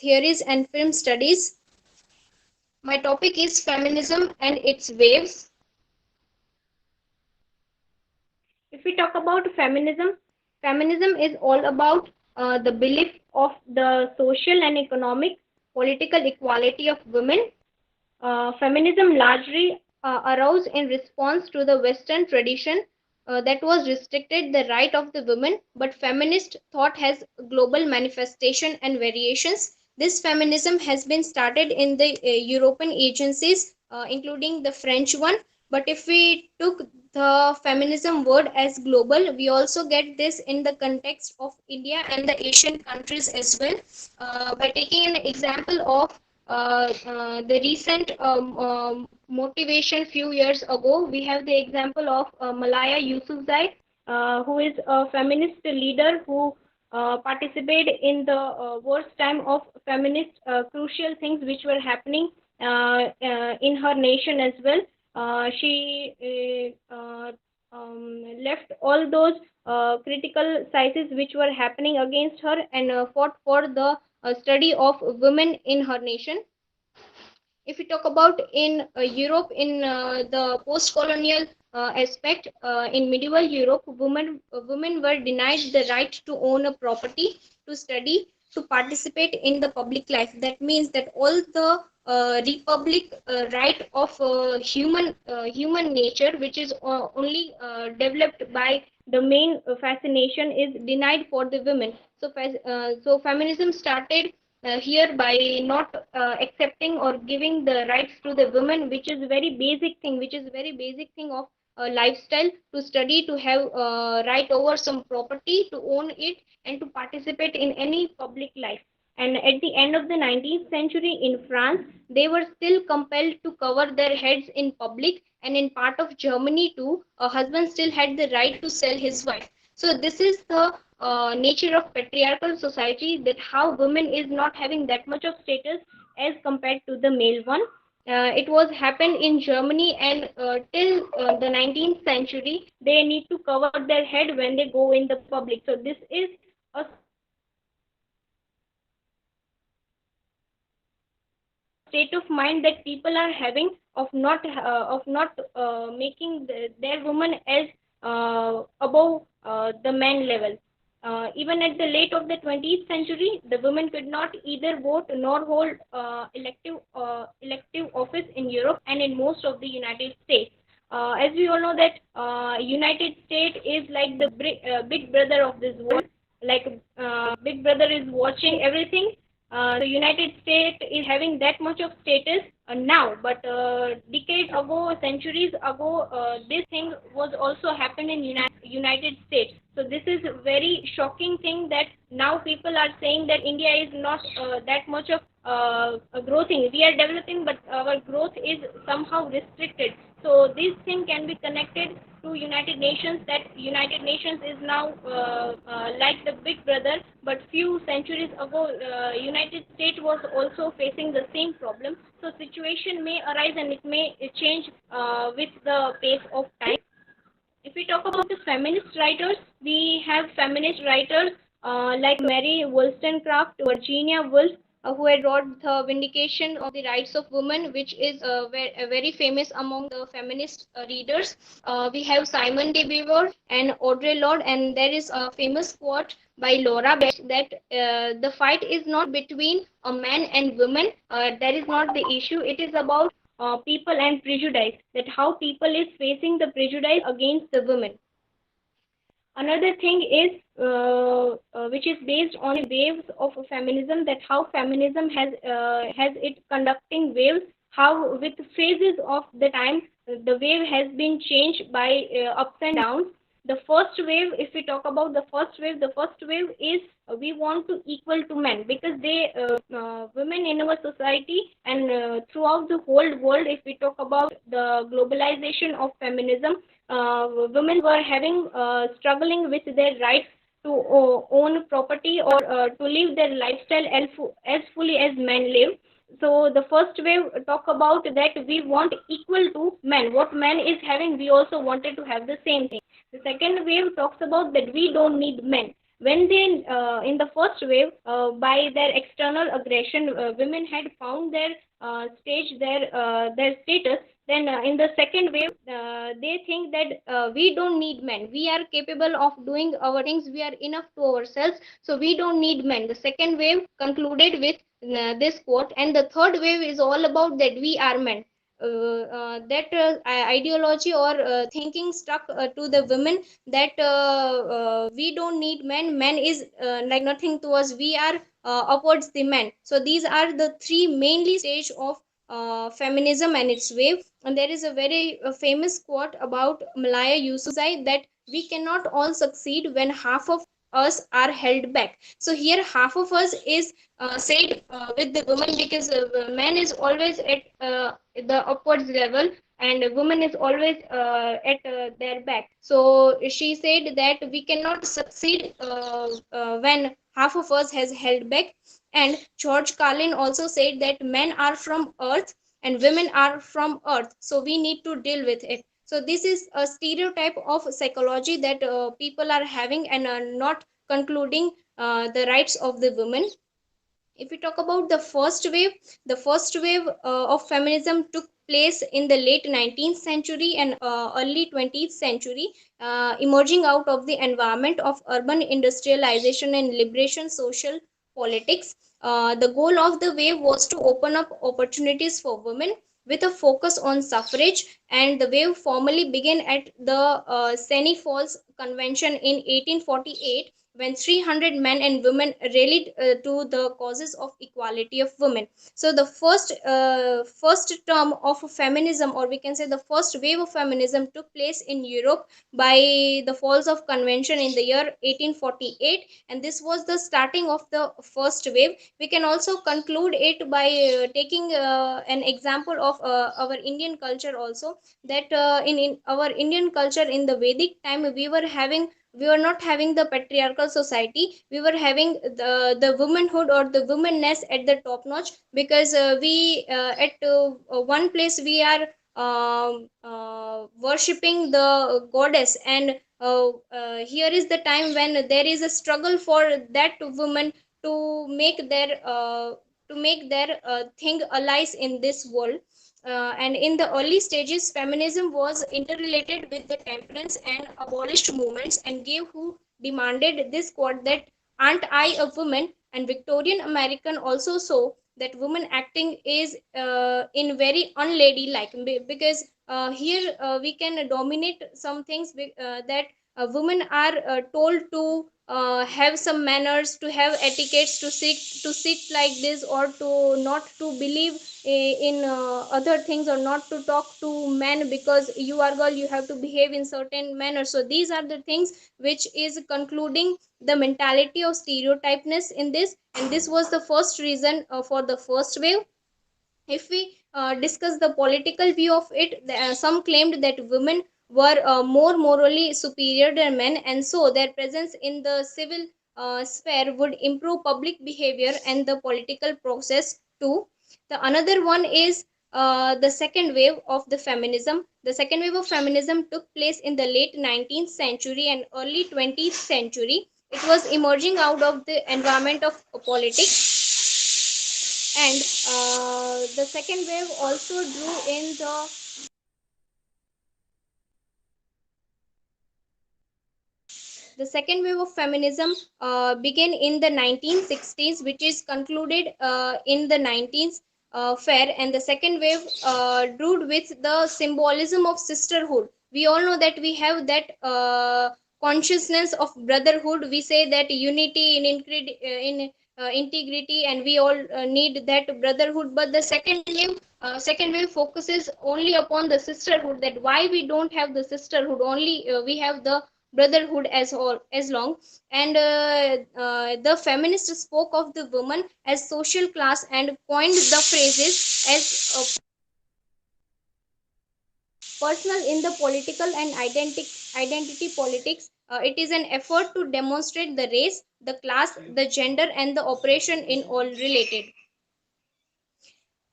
Theories and Film Studies. My topic is feminism and its waves. If we talk about feminism, feminism is all about the belief of the social and economic political equality of women. Feminism largely arose in response to the Western tradition that was restricted the right of the women, but feminist thought has global manifestation and variations. This feminism has been started in the European agencies, including the French one. But if we took the feminism word as global, we also get this in the context of India and the Asian countries as well. By taking an example of the recent motivation few years ago, we have the example of Malaya Yousafzai, who is a feminist leader who participated in the worst time of feminist crucial things which were happening in her nation as well. She left all those critical sizes which were happening against her and fought for the study of women in her nation. If we talk about in Europe, in the post-colonial aspect, in medieval Europe, women were denied the right to own a property, to study, to participate in the public life. That means that all the republic right of human nature, which is only developed by the main fascination, is denied for the women. So feminism started here by not accepting or giving the rights to the women, which is very basic thing, of lifestyle, to study, to have right over some property, to own it, and to participate in any public life. And at the end of the 19th century in France, they were still compelled to cover their heads in public, and in part of Germany too, a husband still had the right to sell his wife. So this is the nature of patriarchal society, that how women is not having that much of status as compared to the male one. It was happened in Germany, and till the 19th century they need to cover their head when they go in the public. So this is a state of mind that people are having of not making their woman as above the man level. Even at the late of the 20th century, the women could not either vote nor hold elective office in Europe and in most of the United States. As we all know that United States is like the big brother of this world. Like big brother is watching everything. The United States is having that much of status now, but decades ago, centuries ago, this thing was also happened in United States. So this is a very shocking thing that now people are saying that India is not that much of growing. We are developing, but our growth is somehow restricted. So this thing can be connected to United Nations, that United Nations is now like the big brother, but few centuries ago United States was also facing the same problem. So situation may arise and it may change with the pace of time. If we talk about the feminist writers, we have feminist writers like Mary Wollstonecraft, Virginia Woolf, who had wrote the Vindication of the Rights of Women, which is very famous among the feminist readers. We have Simone de Beauvoir and Audre Lorde, and there is a famous quote by Laura Bash that the fight is not between a man and woman. That is not the issue. It is about people and prejudice, that how people is facing the prejudice against the women. Another thing is which is based on waves of feminism, that how feminism has it conducting waves, how with phases of the time the wave has been changed by ups and downs. The first wave, if we talk about the first wave is we want to equal to men, because they women in our society and throughout the whole world, if we talk about the globalization of feminism, women were having struggling with their rights to own property or to live their lifestyle as fully as men live. So the first wave talk about that we want equal to men. What man is having, we also wanted to have the same thing. The second wave talks about that we don't need men. When they in the first wave, by their external aggression, women had found their status. Then in the second wave, they think that we don't need men, we are capable of doing our things, we are enough to ourselves, so we don't need men. The second wave concluded with this quote, and the third wave is all about that we are men. That ideology or thinking stuck to the women, that we don't need men, men is like nothing to us, we are upwards the men. So these are the three mainly stage of feminism and its wave. And there is a very famous quote about Malaya Yousafzai, that we cannot all succeed when half of us are held back. So here half of us is said with the woman, because man is always at the upwards level, and a woman is always at their back. So she said that we cannot succeed when half of us has held back. And George Carlin also said that men are from earth and women are from earth, so we need to deal with it. So this is a stereotype of psychology that people are having, and are not concluding the rights of the women. If we talk about the first wave of feminism took place in the late 19th century and early 20th century, emerging out of the environment of urban industrialization and liberation social politics. The goal of the wave was to open up opportunities for women with a focus on suffrage, and the wave formally began at the Seney Falls Convention in 1848, when 300 men and women rallied to the causes of equality of women. So the first term of feminism, or we can say the first wave of feminism, took place in Europe by the falls of convention in the year 1848, and this was the starting of the first wave. We can also conclude it by taking an example of our Indian culture also, that in our Indian culture, in the Vedic time, we were not having the patriarchal society, we were having the womanhood or the womanness at the top notch, because we at one place we are worshipping the goddess. And here is the time when there is a struggle for that woman to make their thing alive in this world. And in the early stages, feminism was interrelated with the temperance and abolished movements, and gave who demanded this quote, that aren't I a woman? And Victorian American also saw that woman acting is in very unladylike, because here we can dominate some things, that women are told to have some manners, to have etiquettes, to sit like this, or to not to believe in other things, or not to talk to men, because you are girl, you have to behave in certain manner. So these are the things which is concluding the mentality of stereotypeness in this, and this was the first reason for the first wave. If we discuss the political view of it, some claimed that women were more morally superior than men, and so their presence in the civil sphere would improve public behavior and the political process too. The another one is the second wave of the feminism. The second wave of feminism took place in the late 19th century and early 20th century. It was emerging out of the environment of politics, and the second wave also drew in the second wave of feminism began in the 1960s, which is concluded in the 19th fair. And the second wave drew with the symbolism of sisterhood. We all know that we have that consciousness of brotherhood. We say that unity in integrity, and we all need that brotherhood. But the second wave focuses only upon the sisterhood, that why we don't have the sisterhood, only we have the brotherhood as long. And the feminists spoke of the woman as social class and coined the phrases as personal in the political and identity politics. It is an effort to demonstrate the race, the class, the gender, and the operation in all related.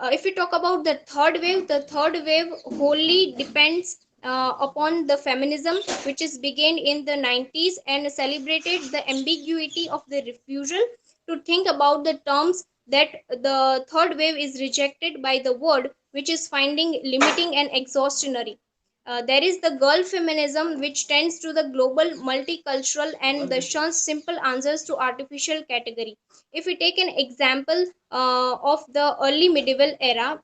If we talk about the third wave wholly depends upon the feminism, which is began in the 90s and celebrated the ambiguity of the refusal to think about the terms that the third wave is rejected by the world, which is finding limiting and exhaustionary. There is the girl feminism, which tends to the global, multicultural, and the shuns simple answers to artificial category. If we take an example of the early medieval era,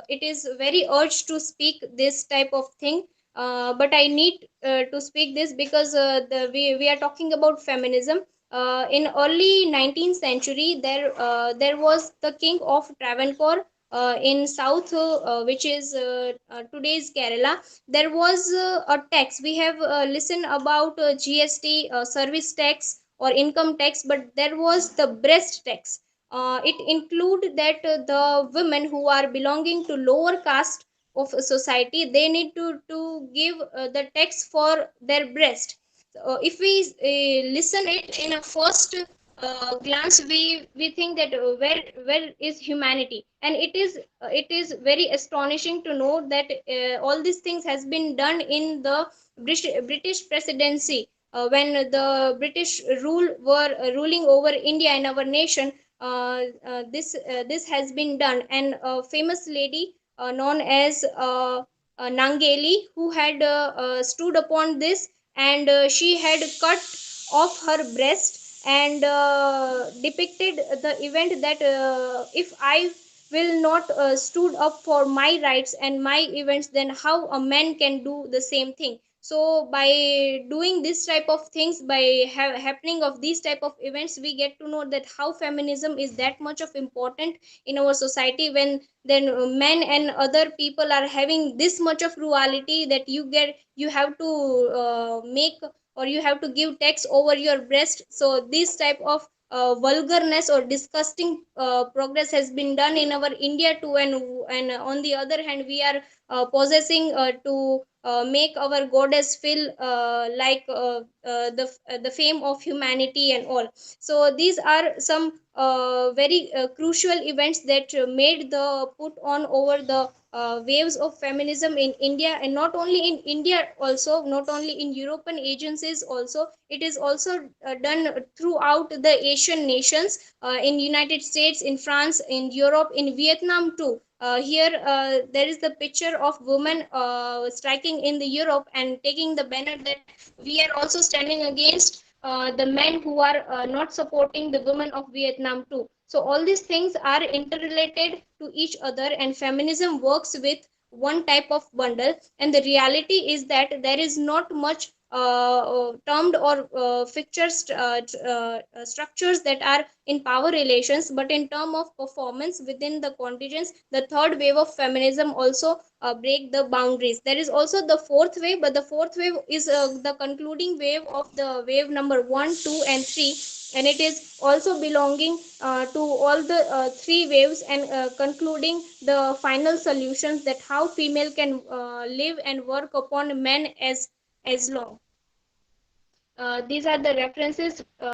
it is very urged to speak this type of thing. But I need to speak this because we are talking about feminism. In early 19th century, there was the king of Travancore in south, which is today's Kerala. There was a tax. We have listened about GST, service tax or income tax, but there was the breast tax. It include that the women who are belonging to lower caste of society, they need to give the tax for their breast. If we listen it in a first glance, we think that where is humanity, and it is very astonishing to know that all these things has been done in the British presidency, when the British rule were ruling over India and our nation. This has been done, and a famous lady known as Nangeli, who had stood upon this, and she had cut off her breast and depicted the event that if I will not stood up for my rights and my events, then how a man can do the same thing. So by doing this type of things, by happening of these type of events, we get to know that how feminism is that much of important in our society, when then men and other people are having this much of cruelty that you have to make, or you have to give tax over your breast. So this type of vulgarness or disgusting progress has been done in our India too, and on the other hand, we are possessing to make our goddess feel like the fame of humanity and all. So these are some very crucial events that made the put on over the waves of feminism in India, and not only in India, also not only in European agencies, also it is also done throughout the Asian nations, in United States, in France, in Europe, in Vietnam too. Here there is the picture of women striking in the Europe and taking the banner that we are also standing against the men who are not supporting the women of Vietnam too. So all these things are interrelated to each other, and feminism works with one type of bundle. And the reality is that there is not much termed or structures that are in power relations, but in term of performance within the contingents, the third wave of feminism also break the boundaries. There is also the fourth wave, but the fourth wave is the concluding wave of the wave number 1, 2, and 3, and it is also belonging to all the three waves, and concluding the final solutions that how female can live and work upon men as long. These are the references